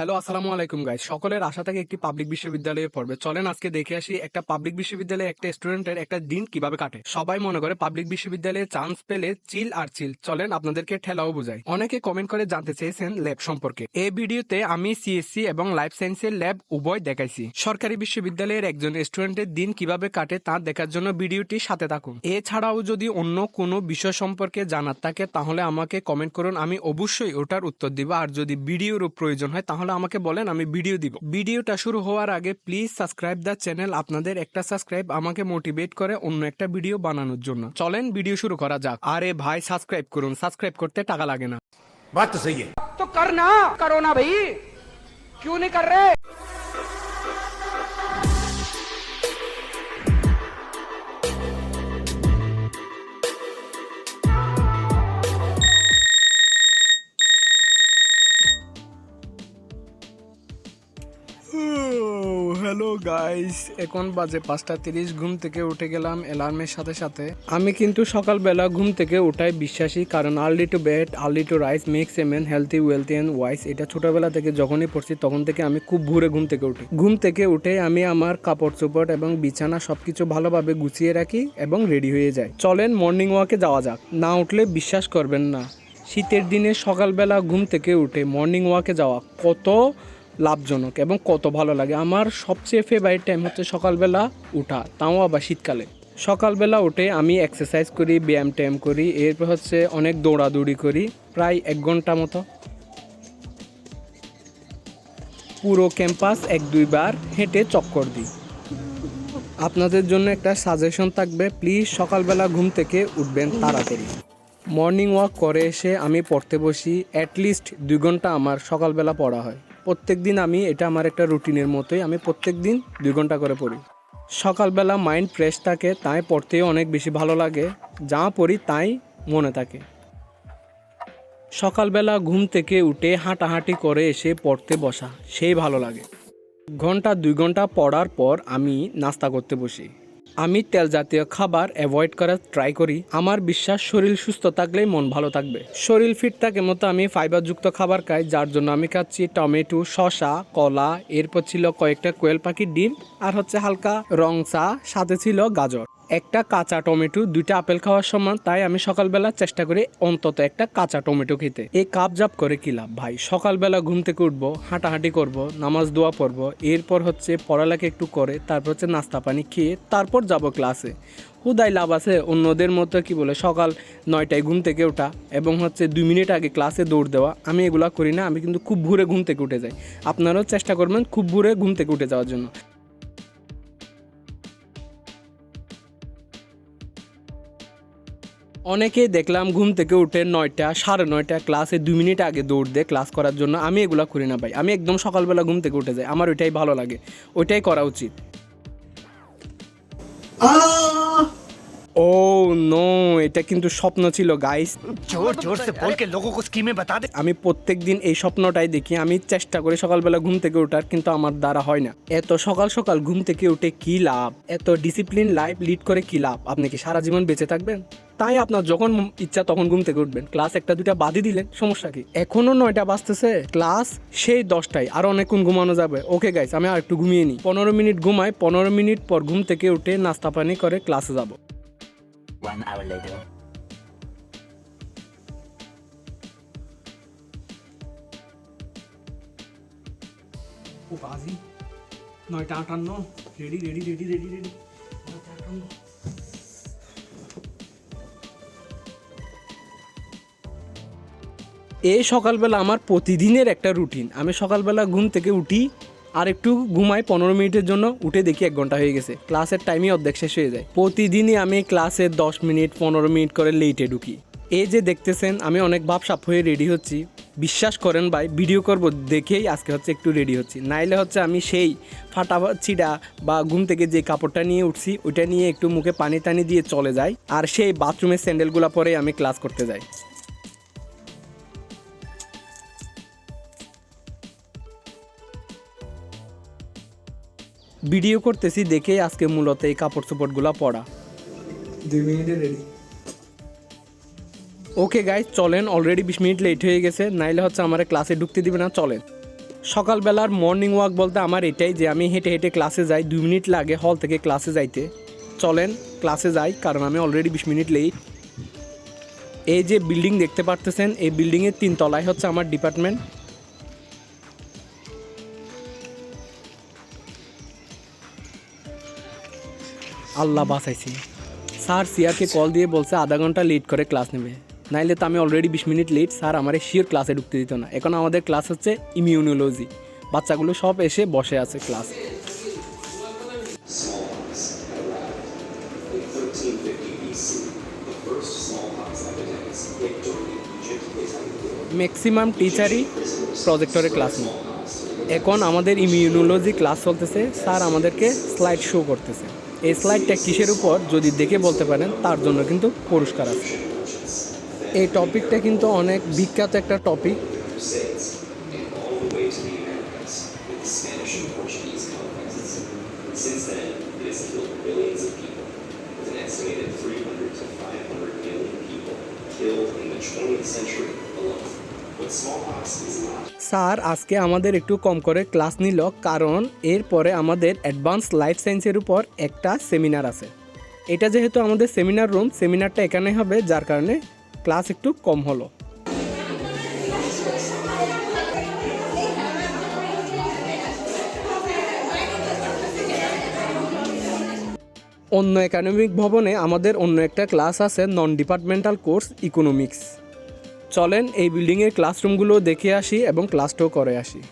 Hello, আসসালামু আলাইকুম guys. সকলের আশা থাকে একটি পাবলিক বিশ্ববিদ্যালয়ে পড়বে। চলেন আজকে দেখে আসি একটা পাবলিক বিশ্ববিদ্যালয়ে একটা স্টুডেন্টের একটা দিন কিভাবে কাটে। সবাই মনে করে পাবলিক বিশ্ববিদ্যালয়ে চান্স পেলে চিল আর চিল। চলেন আপনাদেরকে ঠেলাও বুঝাই। অনেকে কমেন্ট করে জানতে চেয়েছেন ল্যাব সম্পর্কে। এই ভিডিওতে আমি সিএসসি এবং লাইফ সায়েন্সের ল্যাব উভয় দেখাইছি। সরকারি বিশ্ববিদ্যালয়ের একজন স্টুডেন্টের দিন কিভাবে কাটে তা দেখার জন্য ভিডিওটি সাথে থাকুন। এছাড়াও যদি অন্য কোনো বিষয় সম্পর্কে জানার থাকে তাহলে আমাকে কমেন্ট করুন, আমি অবশ্যই ওটার উত্তর দিব। আর যদি ভিডিওরও প্রয়োজন হয় তাহলে আমাকে বলেন, আমি ভিডিও দিব। ভিডিওটা শুরু হওয়ার আগে প্লিজ সাবস্ক্রাইব দ্য চ্যানেল। আপনাদের একটা সাবস্ক্রাইব আমাকে মোটিভেট করে অন্য একটা ভিডিও বানানোর জন্য। চলেন ভিডিও শুরু করা যাক। আরে ভাই সাবস্ক্রাইব করুন, সাবস্ক্রাইব করতে টাকা লাগে না। बात तो सही है। तो करना करो ना भाई, क्यों नहीं कर रहे। হ্যালো গাইস, এখন বাজে 5:30। ঘুম থেকে উঠে গেলাম অ্যালার্মের সাথে সাথে। আমি কিন্তু সকালবেলা ঘুম থেকে উঠাই বিশ্বাসী, কারণ early to bed early to rise makes a man healthy wealthy and wise. এটা ছোটবেলা থেকে যখনই পড়ছি তখন থেকে আমি খুব ভোরে ঘুম থেকে উঠি। ঘুম থেকে উঠে আমি আমার কাপড় চোপড় এবং বিছানা সবকিছু ভালোভাবে গুছিয়ে রাখি এবং রেডি হয়ে যাই। চলেন মর্নিং ওয়াকে যাওয়া যাক। না উঠলে বিশ্বাস করবেন না, শীতের দিনে সকালবেলা ঘুম থেকে উঠে মর্নিং ওয়াকে যাওয়া কত লাভজনক এবং কত ভালো লাগে। আমার সবচেয়ে ফেভারিট টাইম হচ্ছে সকালবেলা উঠা, তাও আবার শীতকালে। সকালবেলা উঠে আমি এক্সারসাইজ করি, ব্যায়াম ট্যায়াম করি, এরপর হচ্ছে অনেক দৌড়াদৌড়ি করি, প্রায় 1 ঘন্টা মতো। পুরো ক্যাম্পাস 1-2 বার হেঁটে চক্কর দিই। আপনাদের জন্য একটা সাজেশন থাকবে, প্লিজ সকালবেলা ঘুম থেকে উঠবেন তাড়াতাড়ি। মর্নিং ওয়াক করে এসে আমি পড়তে বসি। অ্যাটলিস্ট 2 ঘন্টা আমার সকালবেলা পড়া হয় প্রত্যেক দিন। এটা আমার একটা রুটিনের মতোই, আমি প্রত্যেক দিন 2 ঘন্টা করে পড়ি। সকালবেলা মাইন্ড ফ্রেশ থাকে, তাই পড়তেও অনেক বেশি ভালো লাগে। যা পড়ি তাই মনে থাকে। সকালবেলা ঘুম থেকে উঠে হাঁটাহাঁটি করে এসে পড়তে বসা সেই ভালো লাগে। 1-2 ঘন্টা পড়ার পর আমি নাস্তা করতে বসি। আমি তেল জাতীয় খাবার অ্যাভয়েড করার ট্রাই করি। আমার বিশ্বাস শরীর সুস্থ থাকলেই মন ভালো থাকবে। শরীর ফিট থাকে মতো আমি ফাইবারযুক্ত খাবার খাই, যার জন্য আমি খাচ্ছি টমেটো, শসা, কলা, এরপর ছিল কয়েকটা কোয়েল পাখির ডিম, আর হচ্ছে হালকা রং চা, সাথে ছিল গাজর, একটা কাঁচা টমেটো, 2টা আপেল খাওয়ার সমান। তাই আমি সকালবেলা চেষ্টা করি অন্তত একটা কাঁচা টমেটো খেতে। এই কাপ জাপ করে কি লাভ ভাই? সকালবেলা ঘুম থেকে উঠবো, হাঁটাহাঁটি করব, নামাজ দোয়া পড়বো, এরপর হচ্ছে পড়ালেখা একটু করে তারপর হচ্ছে নাস্তা পানি খেয়ে তারপর যাব ক্লাসে। হুদাই লাভ আছে অন্যদের মতো কি বলে সকাল 9টায় ঘুম থেকে ওঠা এবং হচ্ছে 2 মিনিট আগে ক্লাসে দৌড় দেওয়া। আমি এগুলা করি না, আমি কিন্তু খুব ভোরে ঘুম থেকে উঠে যাই। আপনারাও চেষ্টা করবেন খুব ভোরে ঘুম থেকে উঠে যাওয়ার জন্য। অনেকেই দেখলাম ঘুম থেকে উঠে 9টা 9:30 ক্লাসে 2 মিনিট আগে দৌড় দেয় ক্লাস করার জন্য। আমি এগুলা করি না ভাই, আমি একদম সকালবেলা ঘুম থেকে উঠে যাই। আমার ওইটাই ভালো লাগে, ওইটাই করা উচিত। ও নো, এটা কিন্তু স্বপ্ন ছিল গাইস। जोर जोर से बोल के लोगों को स्कीमें बता दे। আমি প্রত্যেক দিন এই স্বপ্নটাই দেখি। আমি চেষ্টা করি সকালবেলা ঘুম থেকে ওঠার, কিন্তু আমার দ্বারা হয় না। এত সকাল সকাল ঘুম থেকে উঠে কি লাভ? এত ডিসিপ্লিন লাইফ লিড করে কি লাভ? আপনি কি সারা জীবন বেঁচে থাকবেন? তাই আপনার যখন ইচ্ছা তখন ঘুম থেকে উঠবেন। ক্লাস 1-2টা বাদই দিলেন, সমস্যা কি? এখনো 9টা বাজতেছে, ক্লাস সেই 10টায়, আর অনেকক্ষণ ঘুমানো যাবে। ওকে গাইস, আমি আর একটু ঘুমিয়ে নিই। 15 মিনিট ঘুমাই, 15 মিনিট পর ঘুম থেকে উঠে নাস্তা পানি করে ক্লাসে যাব। 1 hour later. ও বাজি 9:58, ready ready ready ready ready. এই সকালবেলা আমার প্রতিদিনের একটা রুটিন। আমি সকালবেলা ঘুম থেকে উঠি, আর একটু ঘুমাই 15 মিনিটের জন্য, উঠে দেখি 1 ঘন্টা হয়ে গেছে। ক্লাসের টাইমই অর্ধেক শেষ হয়ে যায়। প্রতিদিনই আমি ক্লাসে 10 মিনিট 15 মিনিট করে লেটে ঢুকি। এই যে দেখতেছেন আমি অনেক ভাবসাপ হয়ে রেডি হচ্ছি। বিশ্বাস করেন ভাই, ভিডিও করব দেখেই আজকে হচ্ছে একটু রেডি হচ্ছি, নাইলে হচ্ছে আমি সেই ফাটা ছিটা বা ঘুম থেকে যে কাপড়টা নিয়ে উঠছি ওইটা নিয়ে একটু মুখে পানি টানি দিয়ে চলে যাই, আর সেই বাথরুমের স্যান্ডেলগুলো পরে আমি ক্লাস করতে যাই। ভিডিও করতেছি দেখেই আজকে মূলত এই কাপড় চোপড়গুলো পরা। 2 মিনিটে রেডি। ওকে গাইজ, চলেন। অলরেডি 20 মিনিট লেট হয়ে গেছে, নাইলে হচ্ছে আমার ক্লাসে ঢুকতে দিবে না। চলেন। সকালবেলার মর্নিং ওয়াক বলতে আমার এটাই যে আমি হেঁটে হেঁটে ক্লাসে যাই, 2 মিনিট লাগে হল থেকে ক্লাসে যাইতে। চলেন ক্লাসে যাই, কারণ আমি অলরেডি 20 মিনিট লেট। এই যে বিল্ডিং দেখতে পারতেছেন, এই বিল্ডিংয়ের 3 তলায় হচ্ছে আমার ডিপার্টমেন্ট। আল্লাহ বাঁচাইছি। স্যার সিয়ারকে কল দিয়ে বলছে আধা ঘন্টা লেট করে ক্লাস নেবে, নাইলে তো আমি অলরেডি 20 মিনিট লেট। স্যার আমার শিওর ক্লাসে ঢুকতে দিত না। এখন আমাদের ক্লাস হচ্ছে ইমিউনোলজি, বাচ্চাগুলো সব এসে বসে আছে ক্লাস। ম্যাক্সিমাম টিচারই প্রজেক্টরে ক্লাস নেয়। এখন আমাদের ইমিউনোলজি ক্লাস চলতেছে, স্যার আমাদেরকে স্লাইড শো করতেছে। এই স্লাইডটা কিসের উপর যদি দেখে বলতে পারেন তার জন্য কিন্তু পুরস্কার আছে। এই টপিকটা কিন্তু অনেক বিখ্যাত একটা topic. Since then, it has killed billions of people, with an estimated 300 to 500 million people killed in the 20th century alone. But smallpox is not. Sir আজকে আমাদের একটু কম করে ক্লাস নিল, কারণ এরপরে আমাদের অ্যাডভান্স লাইফ সায়েন্সের উপর একটা সেমিনার আছে। এটা যেহেতু আমাদের সেমিনার রুম, সেমিনারটা এখানে হবে, যার কারণে ক্লাস একটু কম হলো। অন্য একাডেমিক ভবনে আমাদের অন্য একটা ক্লাস আছে, নন ডিপার্টমেন্টাল কোর্স ইকোনমিক্স। চলেন এই বিল্ডিংয়ের ক্লাসরুমগুলো দেখে আসি এবং ক্লাসটাও করে আসি।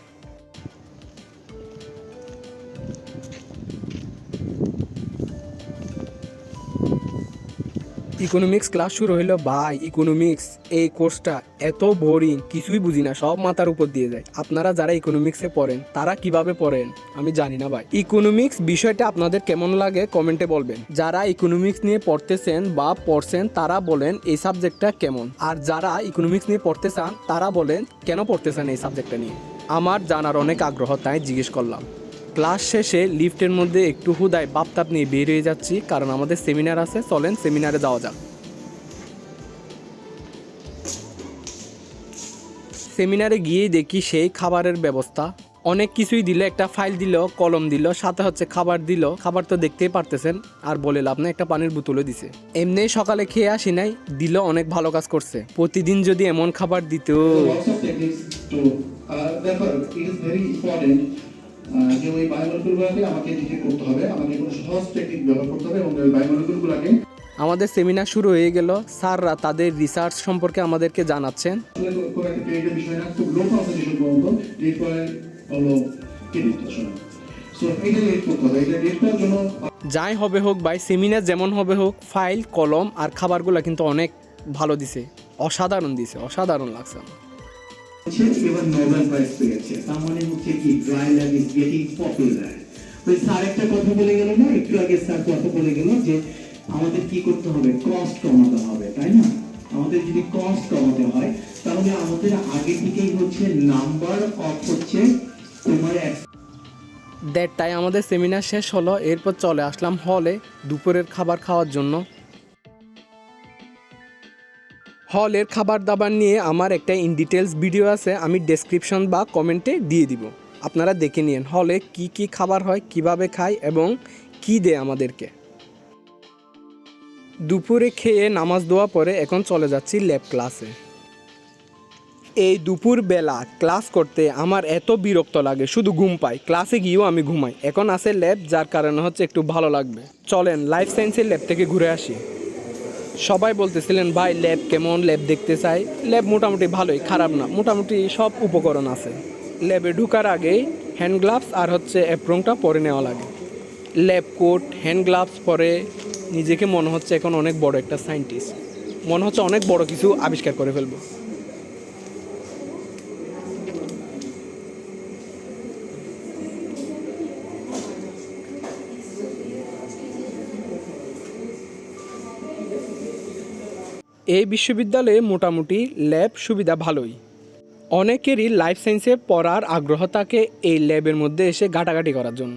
ইকোনমিক্স ক্লাস শুরু হইলো। ভাই ইকোনমিক্স এই কোর্সটা এত বোরিং, কিছুই বুঝি না, সব মাথার উপর দিয়ে যায়। আপনারা যারা ইকোনমিক্সে পড়েন তারা কিভাবে পড়েন আমি জানি না ভাই। ইকোনমিক্স বিষয়টা আপনাদের কেমন লাগে কমেন্টে বলবেন। যারা ইকোনমিক্স নিয়ে পড়তেছেন বা পড়ছেন তারা বলেন এই সাবজেক্টটা কেমন, আর যারা ইকোনমিক্স নিয়ে পড়তে চান তারা বলেন কেন পড়তেছেন এই সাবজেক্টটা নিয়ে। আমার জানার অনেক আগ্রহ, তাই জিজ্ঞেস করলাম। ক্লাস শেষে লিফটের মধ্যে একটু হুদায় বাপতাপ নিয়ে বের হয়ে যাচ্ছি, কারণ আমাদের সেমিনার আছে। চলেন সেমিনারে যাওয়া যাক। সেমিনারে গিয়েই দেখি সেই খাবারের ব্যবস্থা, অনেক কিছুই দিল। একটা ফাইল দিল, কলম দিল, সাথে হচ্ছে খাবার দিল। খাবার তো দেখতেই পারতেছেন, আর বলে লাভ না, একটা পানির বোতলও দিছে। এমনি সকালে খেয়ে আসি নাই, দিল, অনেক ভালো কাজ করছে। প্রতিদিন যদি এমন খাবার দিত। যে ওই বায়োমলিকুলগুলোকে আমাকে ডিটেক্ট করতে হবে, আমাকে কোনো সহজ টেকনিক ব্যবহার করতে হবে এবং ওই বায়োমলিকুলগুলোকে। আমাদের সেমিনার শুরু হয়ে গেল। স্যাররা তাদের রিসার্চ সম্পর্কে আমাদেরকে জানাচ্ছেন। খুব একটা ক্রিয়েটিভ বিষয় না, খুব লো কনসেন্ট্রেশন পর্যন্ত রিড করে হলো ক্রেডিট আসলে। সো এটা রিড করতে হবে, এটা রিড করার জন্য যাই হবে হোক ভাই, সেমিনার যেমন হবে হোক, ফাইল, কলম আর খাবারগুলো কিন্তু অনেক ভালো দিছে, অসাধারণ দিছে, অসাধারণ লাগছে। এবার নোবেল প্রাইজ পেয়েছে, তার মানে হচ্ছে কি dry lab is getting popular. ওই স্যার একটা কথা বলে গেল না একটু আগে, স্যার কথা বলে গেল যে আমাদের কি করতে হবে, কস্ট কমাতে হবে, তাই না? আমাদের যদি কস্ট কমাতে হয় তাহলে আমাদের আগে থেকেই হচ্ছে নাম্বার অফ হচ্ছে তোমার দেড়টায় আমাদের সেমিনার শেষ হলো। এরপর চলে আসলাম হলে দুপুরের খাবার খাওয়ার জন্য। হলের খাবার দাবার নিয়ে আমার একটা ইন ডিটেলস ভিডিও আছে, আমি ডেসক্রিপশন বা কমেন্টে দিয়ে দিব, আপনারা দেখে নিন হলে কি কি খাবার হয়, কিভাবে খায় এবং কি দেয় আমাদেরকে। দুপুরে খেয়ে নামাজ দোয়া পরে এখন চলে যাচ্ছি ল্যাব ক্লাসে। এই দুপুর বেলা ক্লাস করতে আমার এত বিরক্ত লাগে, শুধু ঘুম পাই। ক্লাসে গিয়েও আমি ঘুমাই। এখন আছে ল্যাব, যার কারণে হচ্ছে একটু ভালো লাগবে। চলেন লাইফ সায়েন্সের ল্যাব থেকে ঘুরে আসি। সবাই বলতেছিলেন ভাই ল্যাব কেমন, ল্যাব দেখতে চাই। ল্যাব মোটামুটি ভালোই, খারাপ না, মোটামুটি সব উপকরণ আছে। ল্যাবে ঢুকার আগেই হ্যান্ড গ্লাভস আর হচ্ছে অ্যাপ্রনটা পরে নেওয়া লাগে। ল্যাব কোট, হ্যান্ড গ্লাভস পরে নিজেকে মনে হচ্ছে এখন অনেক বড় একটা সায়েন্টিস্ট, মনে হচ্ছে অনেক বড় কিছু আবিষ্কার করে ফেলবো। এই বিশ্ববিদ্যালয়ে মোটামুটি ল্যাব সুবিধা ভালোই। অনেকেরই লাইফ সায়েন্সে পড়ার আগ্রহ থাকে এই ল্যাবের মধ্যে এসে ঘাটাঘাটি করার জন্য।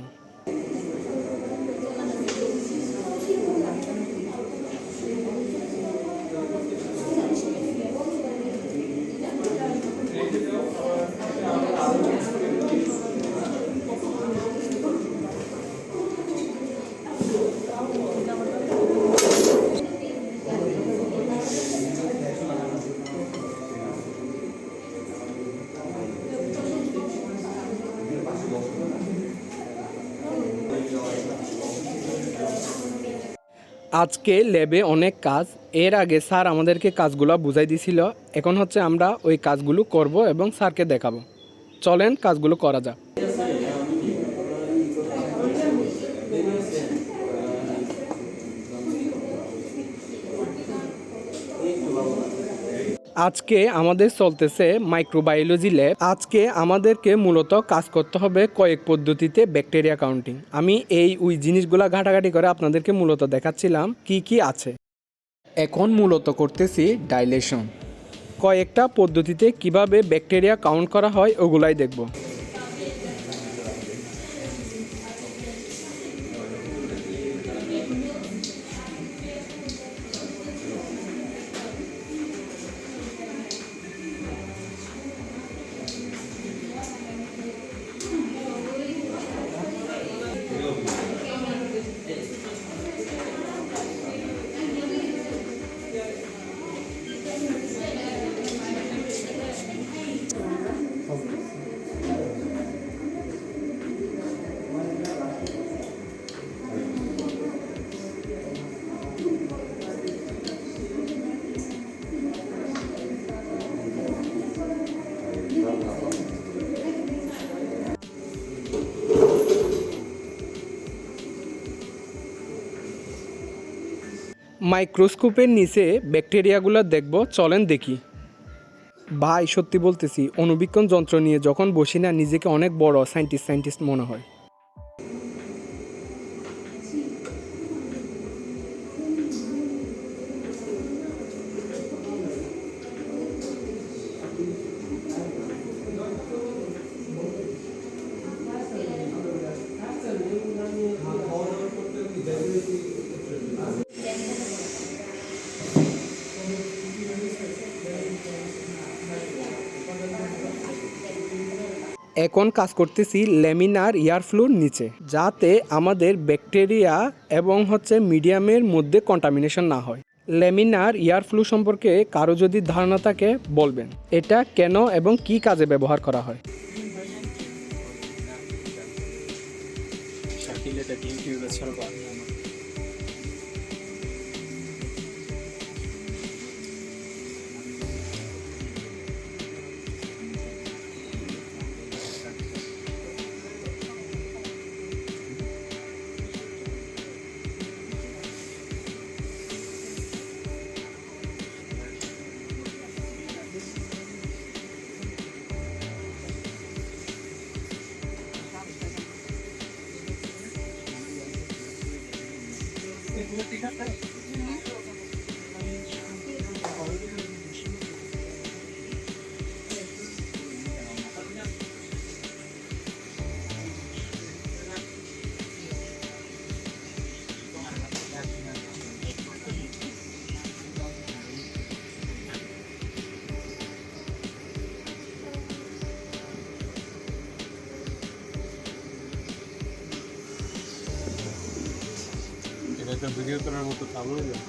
আজকে ল্যাবে অনেক কাজ। এর আগে স্যার আমাদেরকে কাজগুলো বুঝাই দিছিল। এখন হচ্ছে আমরা ওই কাজগুলো করব এবং স্যারকে দেখাবো। চলেন কাজগুলো করা যাক। আজকে আমাদের চলতেছে মাইক্রোবায়োলজি ল্যাব। আজকে আমাদেরকে মূলত কাজ করতে হবে কয়েক পদ্ধতিতে ব্যাকটেরিয়া কাউন্টিং। আমি ওই জিনিসগুলো ঘাটাঘাটি করে আপনাদেরকে মূলত দেখাচ্ছিলাম কি কি আছে। এখন মূলত করতেছি ডাইলেশন। কয়েকটা পদ্ধতিতে কিভাবে ব্যাকটেরিয়া কাউন্ট করা হয় ওগুলাই দেখব। মাইক্রোস্কোপের নিচে ব্যাকটেরিয়াগুলো দেখব, চলেন দেখি। ভাই সত্যি বলতেছি, অণুবীক্ষণ যন্ত্র নিয়ে যখন বসি না নিজেকে অনেক বড় সায়েন্টিস্ট মনে হয়। এখন কাজ করতেছি ল্যামিনার এয়ারফ্লোর নিচে, যাতে আমাদের ব্যাকটেরিয়া এবং মিডিয়ামের মধ্যে কন্টামিনেশন না হয়। ল্যামিনার এয়ারফ্লো সম্পর্কে কারো যদি ধারণা থাকে বলবেন, এটা কেন এবং কি কাজে ব্যবহার করা হয়। ভিডিও করার মতো চালু হয়ে যায়।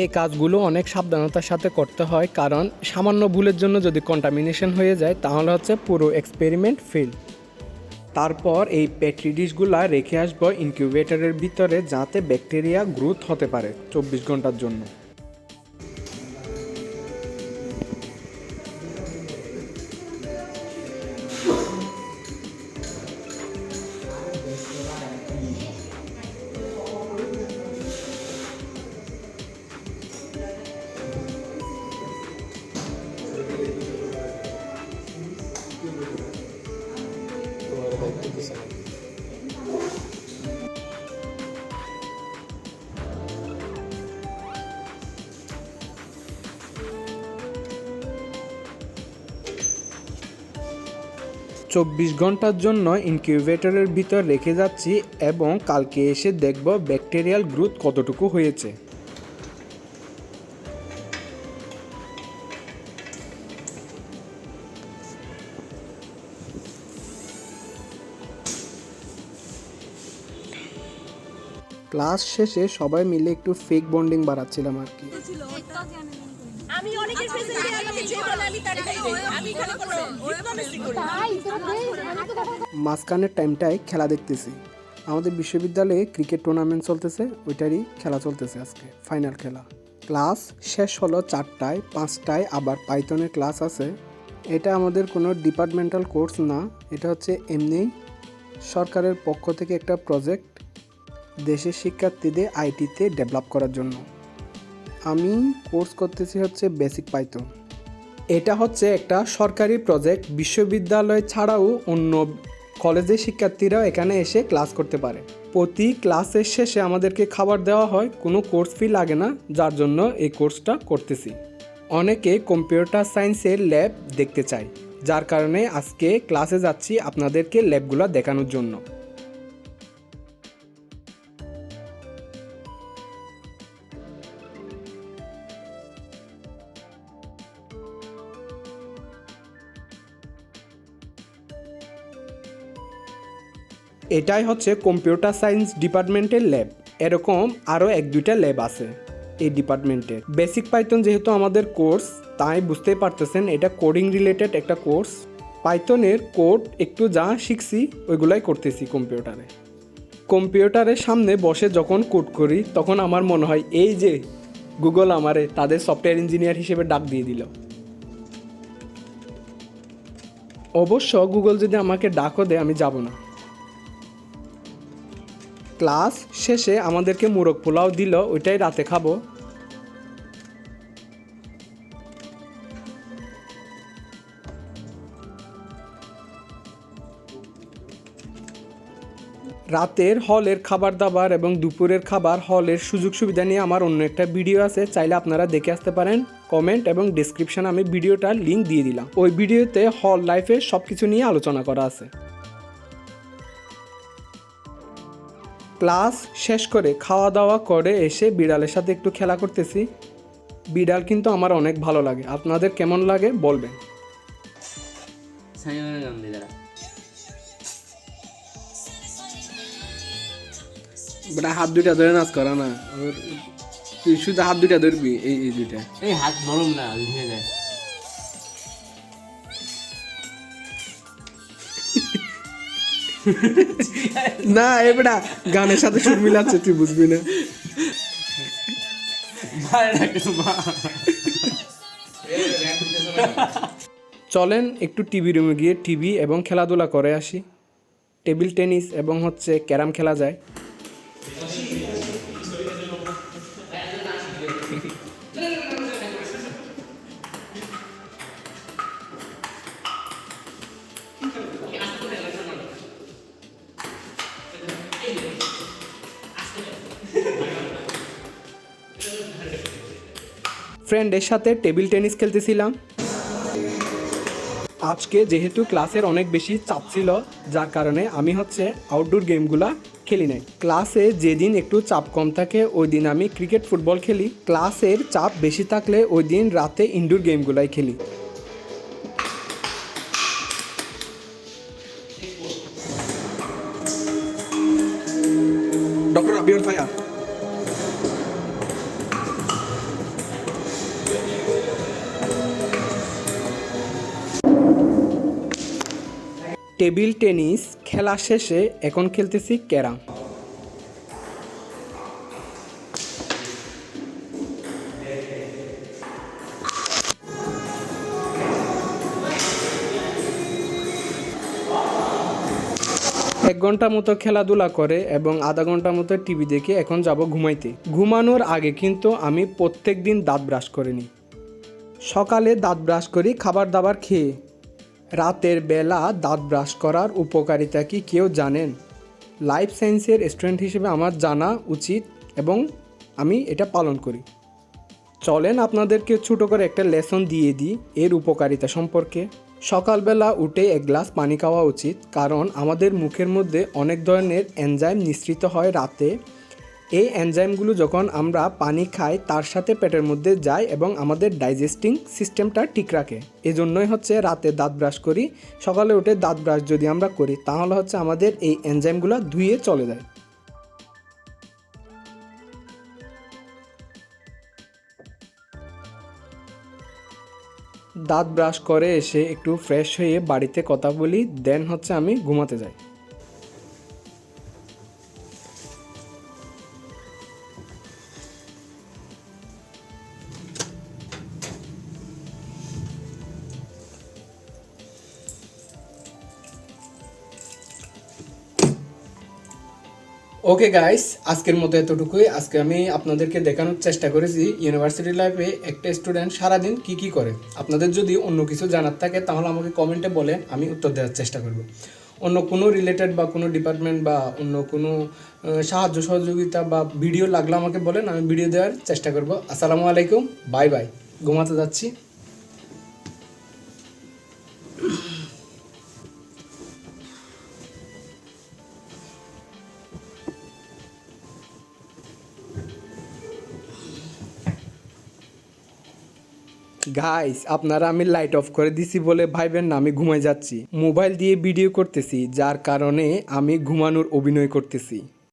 এই কাজগুলো অনেক সাবধানতার সাথে করতে হয়, কারণ সামান্য ভুলের জন্য যদি কন্টামিনেশন হয়ে যায় তাহলে পুরো এক্সপেরিমেন্ট ফেল। তারপর এই পেট্রি ডিশগুলা রেখে আসবো ইনকিউবেটরের ভিতরে, যাতে ব্যাকটেরিয়া গ্রোথ হতে পারে 24 ঘন্টার জন্য। 24 ঘন্টার জন্য ইনকিউবেটরের ভিতর রেখে যাচ্ছি এবং কালকে এসে দেখব ব্যাকটেরিয়াল গ্রোথ কতটুকু হয়েছে। ক্লাস শেষে সবাই মিলে একটু ফেক বন্ডিং বাড়াচ্ছিলাম আর কি। আমি অনেকের প্রেজেন্টে আমাকে যে বলে আমি তার খাইবে আমি এখানে কোনো ডিপ্লোমেসি করি মাঝখানের টাইমটায় খেলা দেখতেছি। আমাদের বিশ্ববিদ্যালয়ে ক্রিকেট টুর্নামেন্ট চলতেছে, ওইটারই খেলা চলতেছে আজকে, ফাইনাল খেলা। ক্লাস শেষ হলো 4টায়, 5টায় আবার পাইথনের ক্লাস আছে। এটা আমাদের কোনো ডিপার্টমেন্টাল কোর্স না, এটা হচ্ছে এমনি সরকারের পক্ষ থেকে একটা প্রজেক্ট দেশের শিক্ষার্থীদের আইটিতে ডেভেলপ করার জন্য। আমি কোর্স করতেছি হচ্ছে বেসিক পাইথন। এটা হচ্ছে একটা সরকারি প্রজেক্ট, বিশ্ববিদ্যালয় ছাড়াও অন্য কলেজের শিক্ষার্থীরাও এখানে এসে ক্লাস করতে পারে। প্রতি ক্লাসের শেষে আমাদেরকে খাবার দেওয়া হয়, কোনো কোর্স ফি লাগে না, যার জন্য এই কোর্সটা করতেছি। অনেকে কম্পিউটার সায়েন্সের ল্যাব দেখতে চায়, যার কারণে আজকে ক্লাসে যাচ্ছি আপনাদেরকে ল্যাবগুলো দেখানোর জন্য। এটাই হচ্ছে কম্পিউটার সায়েন্স ডিপার্টমেন্টের ল্যাব। এরকম আরও 1-2টা ল্যাব আছে এই ডিপার্টমেন্টের। বেসিক পাইথন যেহেতু আমাদের কোর্স, তাই বুঝতেই পারতেছেন এটা কোডিং রিলেটেড একটা কোর্স। পাইথনের কোড একটু যা শিখছি ওইগুলাই করতেছি কম্পিউটারে। কম্পিউটারের সামনে বসে যখন কোড করি তখন আমার মনে হয় এই যে গুগল আমারে তাদের সফটওয়্যার ইঞ্জিনিয়ার হিসেবে ডাক দিয়ে দিল। অবশ্য গুগল যদি আমাকে ডাকও দেয় আমি যাব না। ক্লাস শেষে আমাদেরকে মোরগ পোলাও দিল, ওইটাই রাতে খাবো। রাতের হলের খাবার দাবার এবং দুপুরের খাবার হলের সুযোগ সুবিধা নিয়ে আমার অন্য একটা ভিডিও আছে, চাইলে আপনারা দেখে আসতে পারেন। কমেন্ট এবং ডেসক্রিপশনে আমি ভিডিওটার লিঙ্ক দিয়ে দিলাম। ওই ভিডিওতে হল লাইফে সব কিছু নিয়ে আলোচনা করা আছে। ক্লাস শেষ করে খাওয়া দাওয়া করে এসে বিড়ালের সাথে একটু খেলা করতেছি। বিড়াল কিন্তু আমার অনেক ভালো লাগে, আপনাদের কেমন লাগে বলবেন। বেটা হাত দুইটা ধরে নাচ করা না, তুই শুধু হাত দুইটা ধরবি, এই দুইটা। এই হাত নরম না, ভেঙে যায়। না এবারে গানের সাথে সুর মিলাচ্ছে, তুই বুঝবি না। চলেন একটু টিভি রুমে গিয়ে টিভি এবং খেলাধুলা করে আসি। টেবিল টেনিস এবং হচ্ছে ক্যারাম খেলা যায়। ফ্রেন্ডের সাথে টেবিল টেনিস খেলতেছিলাম। আজকে যেহেতু ক্লাসের অনেক বেশি চাপ ছিল, যার কারণে আমি হচ্ছে আউটডোর গেমগুলা খেলি নাই। ক্লাসে যেদিন একটু চাপ কম থাকে ওই দিন আমি ক্রিকেট ফুটবল খেলি, ক্লাসের চাপ বেশি থাকলে ওই দিন রাতে ইনডোর গেমগুলাই খেলি। ডক্টর আবির ভাইয়া, টেবিল টেনিস খেলা শেষে এখন খেলতেছি ক্যারাম। এক ঘন্টা মতো খেলাধুলা করে এবং আধা ঘন্টা মতো টিভি দেখে এখন যাব ঘুমাইতে। ঘুমানোর আগে কিন্তু আমি প্রত্যেক দিন দাঁত ব্রাশ করে নিই। সকালে দাঁত ব্রাশ করি খাবার দাবার খেয়ে। রাতের বেলা দাঁত ব্রাশ করার উপকারিতা কি কেউ জানেন? লাইফ সায়েন্সের স্টুডেন্ট হিসেবে আমার জানা উচিত এবং আমি এটা পালন করি। চলেন আপনাদেরকে ছোটো করে একটা লেসন দিয়ে দিই এর উপকারিতা সম্পর্কে। সকালবেলা উঠে এক গ্লাস পানি খাওয়া উচিত, কারণ আমাদের মুখের মধ্যে অনেক ধরনের এনজাইম নিঃসৃত হয় রাতে। এই এনজাইমগুলো যখন আমরা পানি খাই তার সাথে পেটের মধ্যে যায় এবং আমাদের ডাইজেস্টিং সিস্টেমটা ঠিক রাখে। এই জন্যই হচ্ছে রাতে দাঁত ব্রাশ করি, সকালে উঠে দাঁত ব্রাশ যদি আমরা করি তাহলে হচ্ছে আমাদের এই এনজাইমগুলো ধুয়ে চলে যায়। দাঁত ব্রাশ করে এসে একটু ফ্রেশ হয়ে বাড়িতে কথা বলি, দেন হচ্ছে আমি ঘুমাতে যাই। ওকে গাইস, আজকের মতো এতটুকুই। আজকে আমি আপনাদেরকে দেখানোর চেষ্টা করেছি ইউনিভার্সিটি লাইফে একটা স্টুডেন্ট সারাদিন কি করে। আপনাদের যদি অন্য কিছু জানার থাকে তাহলে আমাকে কমেন্টে বলে, আমি উত্তর দেওয়ার চেষ্টা করব। অন্য কোনো রিলেটেড বা কোনো ডিপার্টমেন্ট বা অন্য কোনো সাহায্য সহযোগিতা বা ভিডিও লাগলে আমাকে বলেন, আমি ভিডিও দেওয়ার চেষ্টা করব। আসসালামু আলাইকুম, বাই বাই, ঘুমাতে যাচ্ছি। গাইস, আপনারা আমি লাইট অফ করে দিছি বলে ভাইবেন না আমি ঘুমাই যাচ্ছি। মোবাইল দিয়ে ভিডিও করতেছি, যার কারণে আমি ঘুমানোর অভিনয় করতেছি।